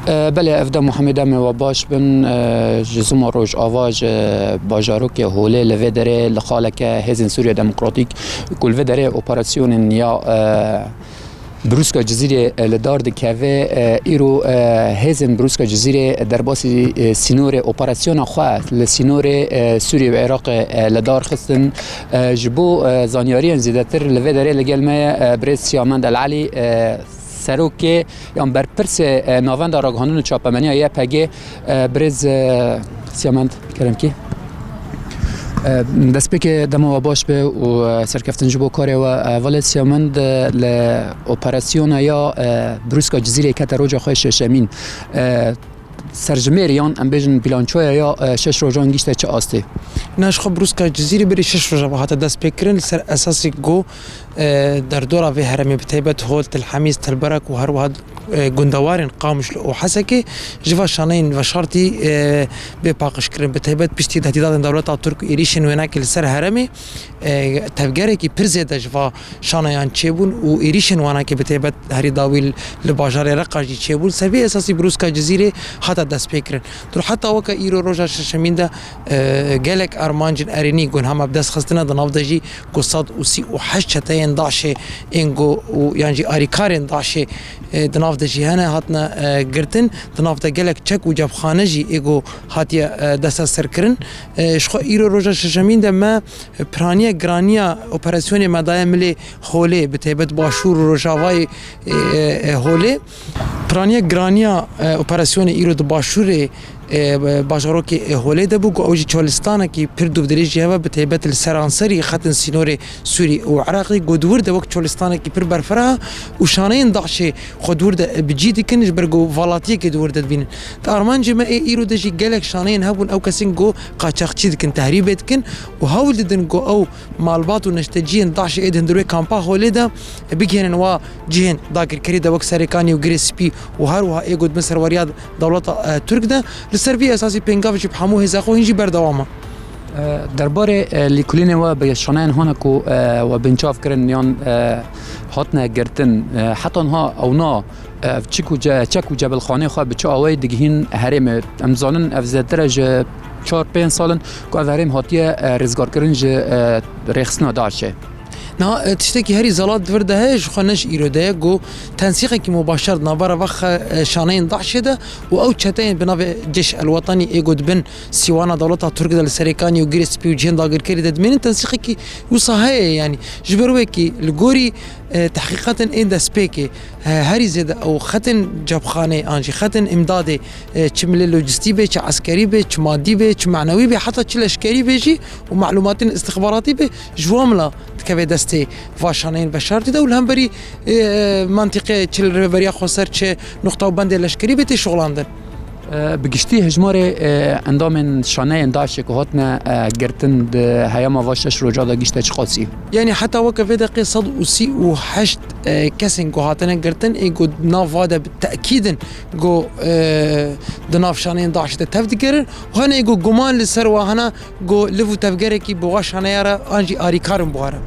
بله افدا محمد ام و باش بن جزم روج آواج باجاروک هوله لودره لخالک هزن سوریا دموکراتیک کل ودره اپراسیون یا بروسکا جزیره لدار دکوه ایرو هزن بروسکا جزیره در باسی سینور اپراسیون خواه لسینور سوریه و عراق لدار خستن جبو زانیاری زیدتر لودره لگل ما برید سیامند العلی سروکه یان بر پرس ناوند راگهانون چاپمنی یا پگه برز سیامند کرم کی دست که دما باش به و سرکفتن جبو کاری و ولد سیامند ل اپراسیون یا بروسکا جزیره کتروجا خوش شمین سرجمهریان ام بیجن بیلانچویا یا شش روزان گیشته چه آسته ناش خب بروسکا جزیره بری شش روزا با حتی دست بکرن سر اساسی گو در دورا و هرمی بتایبت هول تل حمیز تل برک و هر واحد گندوارن قامش و حسکه جوا شانین و شرطی به پاکش کردن بتایبت پشتی تهدیدات دولت ترک ایریشن و ناکل سر هرمی تفجیری کی پرزیده جوا شانیان چبون و ایریشن و ناکل بتایبت هری داویل لباجار رقاجی چبون سبی اساسی بروسکا جزیره حتی دست بکرن در حتی وقت ایرو روزا ششمینده گلک ارمانجن ارینی گون هم بدست خستنا دنافدجی قصاد وسی و حشتين داشه اینگو و یعنی آریکارن داشه دنافدجی هنه هاتنا گرتن دنافده گلک چک و جاب خانجی ایگو هاتیا دست سرکرن شخو ایرو روزا ششمینده ما پرانیا گرانیا اپراسیون مدای ملی خوله بتایبت باشور روزاوای خوله پرانیا گرانیا اپراسیون ایرو د باشور باجاروک هوله دبو گو اوجی چولستانه کی پر دو درجه هوا بتهبت السرانسری خطن سینور سوری و عراقی گودور د وقت چولستانه کی پر برفرها و شانین داشه خودور د بجید کنج برگو فالاتیه کی دور د بین تارمان جما ایرو دجی گلک شانین هبون او کسین گو قاچاقچی دکن تهریبت کن و هاول ددن گو او مالبات و نشتجین داشه ادن دروی کامپا هوله دا بگهن و جهن داگر کری د وقت سرکانی و گریسپی و هر و ایگود مصر وریاد دولت ترک ده لسربی اساسی پنگاوی چه بحمو هزاخو هنجی بردوامه درباره لیکولین و به شانین هانکو و بنچاف کرن یان هاتنا گرتن حتی آنها او نا چکو جبل خانه خواه بچه آوای دگهین هرم امزانن افزدرج 4-5 سالن که هرم هاتیه رزگار کرن ریخسنا دارشه نا تشتكي هري زلات وردهاش خنش إيروده جو تنسيقه كي مباشر نابرا وخ شانين ضعشده وأو تشتين بناف جيش الوطني إيجود بن سيوانا دولتها ترك دل سريكاني وجريس بيو جين داغر كري دد من تنسيقه كي وصهاي يعني جبروي كي الجوري تحقيقات إن دسبيكي هري زد أو ختن جبخانة أنجي ختن إمدادي تشمل لوجستي به عسكري به مادي به معنوي به حتى تشلشكري بيجي ومعلومات استخباراتي به جواملا تكفي دستي فاشانين بشرتي دول هم بري منطقة تشل بريا خسر تش نقطة وبند لشكري به شغلاندن بگشتی هجمار اندام شانه انداش که هاتنا گرتن هیاما واشش رجا دا گشته چه خاصی يعني حتى وقف دقيقة صد وسي وحشت كسن جو هاتنا گرتن ايجو ناف هذا بالتأكيد جو دناف شانين داش تفدقر وهنا ايجو جمان للسر وهنا جو لفو تفجر كي بواش هنا يرى انجي اري كارم بوهره